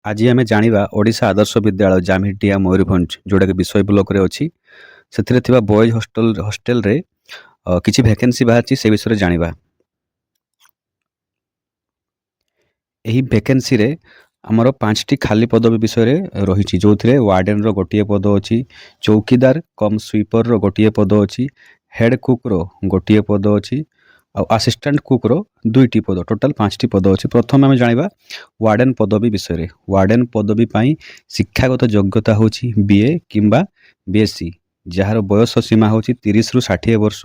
ଆଜି ଆମେ ଜାଣିବା ଓଡ଼ିଶା ଆଦର୍ଶ ବିଦ୍ୟାଳୟ ଜାମିଟିଆ ମୟୂରଭଞ୍ଜ ଯେଉଁଟାକି ବିଷୟ ବ୍ଲକରେ ଅଛି। ସେଥିରେ ଥିବା ବଏଜ୍ ହଷ୍ଟେଲରେ କିଛି ଭ୍ୟାକେନ୍ସି ବାହାରିଛି ସେ ବିଷୟରେ ଜାଣିବା। ଏହି ଭ୍ୟାକେନ୍ସିରେ ଆମର 5ଟି ଖାଲି ପଦବୀ ବିଷୟରେ ରହିଛି, ଯେଉଁଥିରେ ୱାର୍ଡେନର ଗୋଟିଏ ପଦ ଅଛି, ଚୌକିଦାର କମ୍ ସୁଇପରର ଗୋଟିଏ ପଦ ଅଛି, ହେଡ୍ କୁକ୍ର ଗୋଟିଏ ପଦ ଅଛି, ଆଉ ଆସିଷ୍ଟାଣ୍ଟ କୁକ୍ର 2ଟି ପଦ, ଟୋଟାଲ 5ଟି ପଦ ଅଛି। ପ୍ରଥମେ ଆମେ ଜାଣିବା ୱାର୍ଡେନ ପଦବୀ ବିଷୟରେ। ୱାର୍ଡେନ ପଦବୀ ପାଇଁ ଶିକ୍ଷାଗତ ଯୋଗ୍ୟତା ହେଉଛି BA କିମ୍ବା BSc, ଯାହାର ବୟସ ସୀମା ହେଉଛି 30ରୁ 60 ବର୍ଷ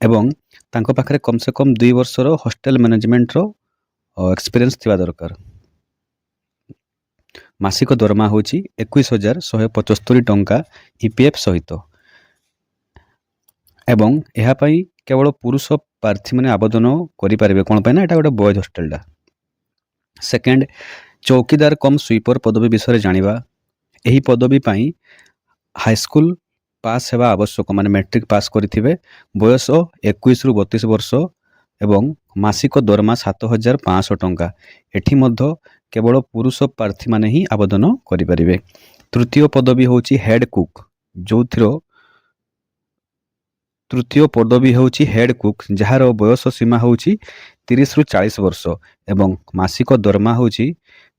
ଏବଂ ତାଙ୍କ ପାଖରେ କମ୍ ସେ କମ୍ 2 ବର୍ଷର ହଷ୍ଟେଲ ମ୍ୟାନେଜମେଣ୍ଟର ଏକ୍ସପିରିଏନ୍ସ ଥିବା ଦରକାର। ମାସିକ ଦରମା ହେଉଛି 21,175 ଟଙ୍କା EPF ସହିତ ଏବଂ ଏହା ପାଇଁ କେବଳ ପୁରୁଷ ପ୍ରାର୍ଥୀମାନେ ଆବେଦନ କରିପାରିବେ। କ'ଣ ପାଇଁ ନା ଏଇଟା ଗୋଟେ ବଏଜ୍ ହଷ୍ଟେଲଟା। ସେକେଣ୍ଡ, ଚୌକିଦାର କମ୍ ସୁଇପର ପଦବୀ ବିଷୟରେ ଜାଣିବା। ଏହି ପଦବୀ ପାଇଁ ହାଇସ୍କୁଲ ପାସ୍ ହେବା ଆବଶ୍ୟକ, ମାନେ ମେଟ୍ରିକ୍ ପାସ୍ କରିଥିବେ, ବୟସ 21ରୁ 32 ବର୍ଷ ଏବଂ ମାସିକ ଦରମା 7,500 ଟଙ୍କା। ଏଠି ମଧ୍ୟ କେବଳ ପୁରୁଷ ପ୍ରାର୍ଥୀମାନେ ହିଁ ଆବେଦନ କରିପାରିବେ। ତୃତୀୟ ପଦବୀ ହେଉଛି ହେଡ୍ କୁକ୍, ତୃତୀୟ ପଦବୀ ହେଉଛି ହେଡ୍ କୁକ୍, ଯାହାର ବୟସ ସୀମା ହେଉଛି 30ରୁ 40 ବର୍ଷ ଏବଂ ମାସିକ ଦରମା ହେଉଛି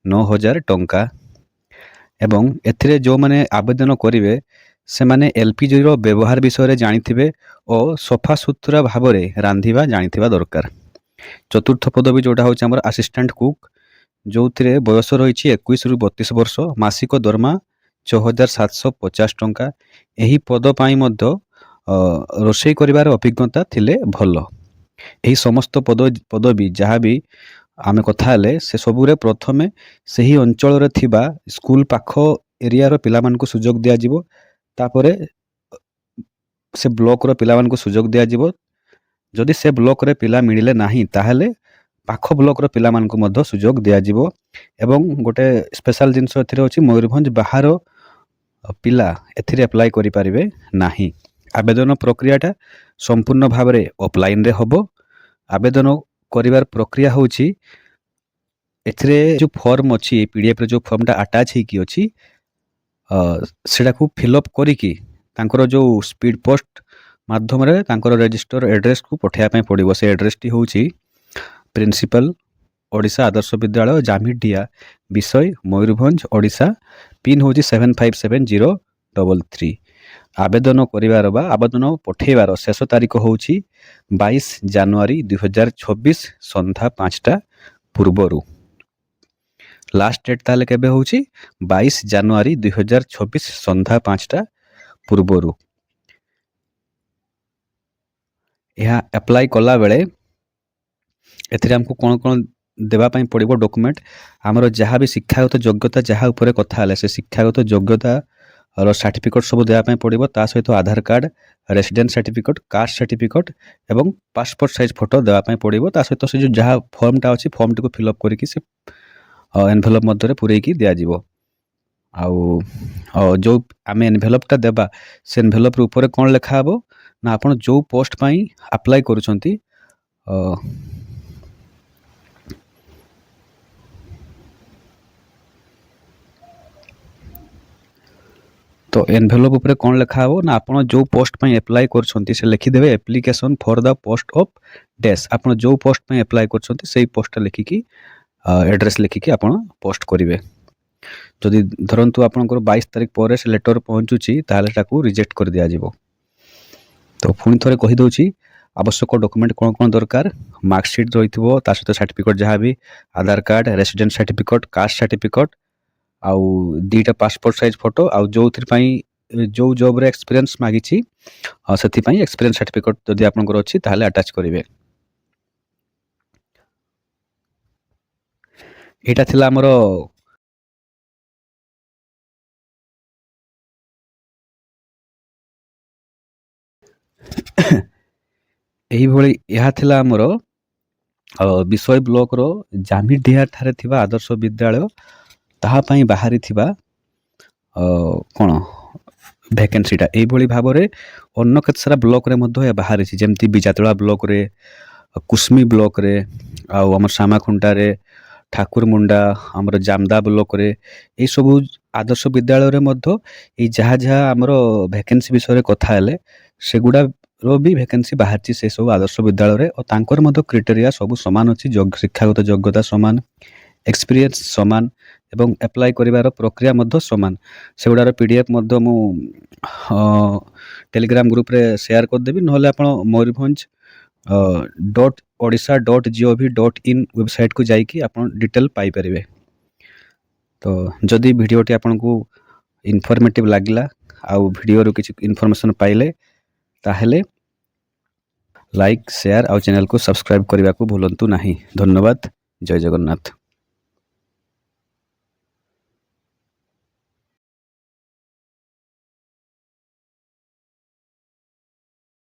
9,000 ଟଙ୍କା। ଏବଂ ଏଥିରେ ଯେଉଁମାନେ ଆବେଦନ କରିବେ ସେମାନେ LPGର ବ୍ୟବହାର ବିଷୟରେ ଜାଣିଥିବେ ଓ ସଫାସୁତୁରା ଭାବରେ ରାନ୍ଧିବା ଜାଣିଥିବା ଦରକାର। ଚତୁର୍ଥ ପଦବୀ ଯେଉଁଟା ହେଉଛି ଆମର ଆସିଷ୍ଟାଣ୍ଟ କୁକ୍, ଯେଉଁଥିରେ ବୟସ ରହିଛି 21ରୁ 32 ବର୍ଷ, ମାସିକ ଦରମା 6,750 ଟଙ୍କା। ଏହି ପଦ ପାଇଁ ମଧ୍ୟ ରୋଷେଇ କରିବାର ଅଭିଜ୍ଞତା ଥିଲେ ଭଲ। ଏହି ସମସ୍ତ ପଦବୀ ଯାହା ବି ଆମେ କଥା ହେଲେ ସେ ସବୁରେ ପ୍ରଥମେ ସେହି ଅଞ୍ଚଳରେ ଥିବା ସ୍କୁଲ ପାଖ ଏରିଆର ପିଲାମାନଙ୍କୁ ସୁଯୋଗ ଦିଆଯିବ, ତାପରେ ସେ ବ୍ଲକର ପିଲାମାନଙ୍କୁ ସୁଯୋଗ ଦିଆଯିବ। ଯଦି ସେ ବ୍ଲକରେ ପିଲା ମିଳିଲେ ନାହିଁ ତାହେଲେ ପାଖ ବ୍ଲକର ପିଲାମାନଙ୍କୁ ମଧ୍ୟ ସୁଯୋଗ ଦିଆଯିବ। ଏବଂ ଗୋଟେ ସ୍ପେଶାଲ ଜିନିଷ ଏଥିରେ ଅଛି, ମୟୂରଭଞ୍ଜ ବାହାର ପିଲା ଏଥିରେ ଆପ୍ଲାଏ କରିପାରିବେ ନାହିଁ। ଆବେଦନ ପ୍ରକ୍ରିୟାଟା ସମ୍ପୂର୍ଣ୍ଣ ଭାବରେ ଅଫଲାଇନରେ ହେବ। ଆବେଦନ କରିବାର ପ୍ରକ୍ରିୟା ହେଉଛି, ଏଥିରେ ଯେଉଁ ଫର୍ମ ଅଛି, PDFରେ ଯେଉଁ ଫର୍ମଟା ଆଟାଚ୍ ହେଇକି ଅଛି, ସେଟାକୁ ଫିଲ୍ଅପ୍ କରିକି ତାଙ୍କର ଯେଉଁ ସ୍ପିଡ୍ ପୋଷ୍ଟ ମାଧ୍ୟମରେ ତାଙ୍କର ରେଜିଷ୍ଟର ଆଡ୍ରେସକୁ ପଠାଇବା ପାଇଁ ପଡ଼ିବ। ସେ ଆଡ୍ରେସଟି ହେଉଛି ପ୍ରିନ୍ସିପାଲ ଓଡ଼ିଶା ଆଦର୍ଶ ବିଦ୍ୟାଳୟ ଜାମିଟିଆ, ବିଷୟ ମୟୂରଭଞ୍ଜ, ଓଡ଼ିଶା। ପିନ୍ ହେଉଛି 757033। ଆବେଦନ କରିବାର ବା ଆବେଦନ ପଠାଇବାର ଶେଷ ତାରିଖ ହେଉଛି 22 ଜାନୁଆରୀ 2026 ସନ୍ଧ୍ୟା 5ଟା ପୂର୍ବରୁ। ଲାଷ୍ଟ ଡେଟ୍ ତାହେଲେ କେବେ ହେଉଛି? 22 ଜାନୁଆରୀ 2026 ସନ୍ଧ୍ୟା 5ଟା ପୂର୍ବରୁ। ଏହା ଆପ୍ଲାଏ କଲାବେଳେ ଏଥିରେ ଆମକୁ କ'ଣ କ'ଣ ଦେବା ପାଇଁ ପଡ଼ିବ ଡକୁମେଣ୍ଟ? ଆମର ଯାହା ବି ଶିକ୍ଷାଗତ ଯୋଗ୍ୟତା ଯାହା ଉପରେ କଥା ହେଲେ ସେ ଶିକ୍ଷାଗତ ଯୋଗ୍ୟତାର ସାର୍ଟିଫିକେଟ୍ ସବୁ ଦେବା ପାଇଁ ପଡ଼ିବ। ତା ସହିତ Aadhaar card, residence certificate, caste certificate ଏବଂ ପାସପୋର୍ଟ ସାଇଜ୍ ଫଟୋ ଦେବା ପାଇଁ ପଡ଼ିବ। ତା ସହିତ ସେ ଯେଉଁ ଯାହା ଫର୍ମଟା ଅଛି ଫର୍ମଟିକୁ ଫିଲ୍ଅପ୍ କରିକି ସେ ଏନଭେଲପ୍ ମଧ୍ୟରେ ପୂରେଇକି ଦିଆଯିବ। ଆଉ ଯେଉଁ ଆମେ ଏନଭେଲପ୍ଟା ଦେବା ସେ ଏନଭେଲପ୍ର ଉପରେ କ'ଣ ଲେଖା ହେବ ନା ଆପଣ ଯେଉଁ ପୋଷ୍ଟ ପାଇଁ ଆପ୍ଲାଏ କରୁଛନ୍ତି ତ ଏନଭେଲପ୍ ଉପରେ କ'ଣ ଲେଖା ହେବ ନା ଆପଣ ଯେଉଁ ପୋଷ୍ଟ ପାଇଁ ଆପ୍ଲାଏ କରୁଛନ୍ତି ସେ ଲେଖିଦେବେ application for the post of ଡେସ୍। ଆପଣ ଯେଉଁ ପୋଷ୍ଟ ପାଇଁ ଆପ୍ଲାଏ କରୁଛନ୍ତି ସେଇ ପୋଷ୍ଟଟା ଲେଖିକି ଆଡ୍ରେସ୍ ଲେଖିକି ଆପଣ ପୋଷ୍ଟ କରିବେ। ଯଦି ଧରନ୍ତୁ ଆପଣଙ୍କର 22 ତାରିଖ ପରେ ସେ ଲେଟର ପହଞ୍ଚୁଛି ତାହେଲେ ତାକୁ ରିଜେକ୍ଟ କରିଦିଆଯିବ। ତ ପୁଣି ଥରେ କହିଦେଉଛି ଆବଶ୍ୟକ ଡକୁମେଣ୍ଟ କ'ଣ କ'ଣ ଦରକାର। ମାର୍କସିଟ୍ ରହିଥିବ, ତା ସହିତ ସାର୍ଟିଫିକେଟ୍ ଯାହା ବି, Aadhaar card, residence certificate, caste certificate, ଆଉ 2ଟା ପାସପୋର୍ଟ ସାଇଜ୍ ଫଟୋ, ଆଉ ଯେଉଁଥିପାଇଁ ଯେଉଁ ଜବ୍ରେ ଏକ୍ସପିରିଏନ୍ସ ମାଗିଛି ସେଥିପାଇଁ ଏକ୍ସପିରିଏନ୍ସ ସାର୍ଟିଫିକେଟ୍ ଯଦି ଆପଣଙ୍କର ଅଛି ତାହେଲେ ଆଟାଚ୍ କରିବେ। ଏଇଟା ଥିଲା ଆମର ଏହିଭଳି ଏହା ଥିଲା ଆମର ବିଷୟ ବ୍ଲକର ଜାମିଟିଆ ଠାରେ ଥିବା ଆଦର୍ଶ ବିଦ୍ୟାଳୟ, ତାହା ପାଇଁ ବାହାରିଥିବା କ'ଣ ଭ୍ୟାକେନ୍ସିଟା। ଏଇଭଳି ଭାବରେ ଅନ୍ୟ କେତେ ସାରା ବ୍ଲକରେ ମଧ୍ୟ ଏହା ବାହାରିଛି, ଯେମିତି ବିଜାତଳା ବ୍ଲକରେ, କୁସ୍ମି ବ୍ଲକରେ, ଆଉ ଆମର ସାମାଖୁଣ୍ଟାରେ, ଠାକୁରମୁଣ୍ଡା ଆମର ଜାମଦା ବ୍ଲକରେ ଏଇସବୁ ଆଦର୍ଶ ବିଦ୍ୟାଳୟରେ ମଧ୍ୟ ଏଇ ଯାହା ଯାହା ଆମର ଭ୍ୟାକେନ୍ସି ବିଷୟରେ କଥା ହେଲେ ସେଗୁଡ଼ାର ବି ଭ୍ୟାକେନ୍ସି ବାହାରିଛି ସେସବୁ ଆଦର୍ଶ ବିଦ୍ୟାଳୟରେ ଓ ତାଙ୍କର ମଧ୍ୟ କ୍ରିଟେରିଆ ସବୁ ସମାନ ଅଛି ଶିକ୍ଷାଗତ ଯୋଗ୍ୟତା ସମାନ, ଏକ୍ସପିରିଏନ୍ସ ସମାନ ଏବଂ ଆପ୍ଲାଏ କରିବାର ପ୍ରକ୍ରିୟା ମଧ୍ୟ ସମାନ। ସେଗୁଡ଼ାର PDF ମଧ୍ୟ ମୁଁ ଟେଲିଗ୍ରାମ ଗ୍ରୁପରେ ସେୟାର କରିଦେବି, ନହେଲେ ଆପଣ ମୟୂରଭଞ୍ଜ .odisha.gov.in ୱେବସାଇଟ୍କୁ ଯାଇକି ଆପଣ ଡିଟେଲ୍ ପାଇପାରିବେ। ତ ଯଦି ଭିଡ଼ିଓଟି ଆପଣଙ୍କୁ ଇନଫର୍ମେଟିଭ୍ ଲାଗିଲା ଆଉ ଭିଡ଼ିଓରୁ କିଛି ଇନଫର୍ମେସନ୍ ପାଇଲେ ତାହେଲେ ଲାଇକ୍, ସେୟାର ଆଉ ଚ୍ୟାନେଲକୁ ସବସ୍କ୍ରାଇବ୍ କରିବାକୁ ଭୁଲନ୍ତୁ ନାହିଁ। ଧନ୍ୟବାଦ। ଜୟ ଜଗନ୍ନାଥ।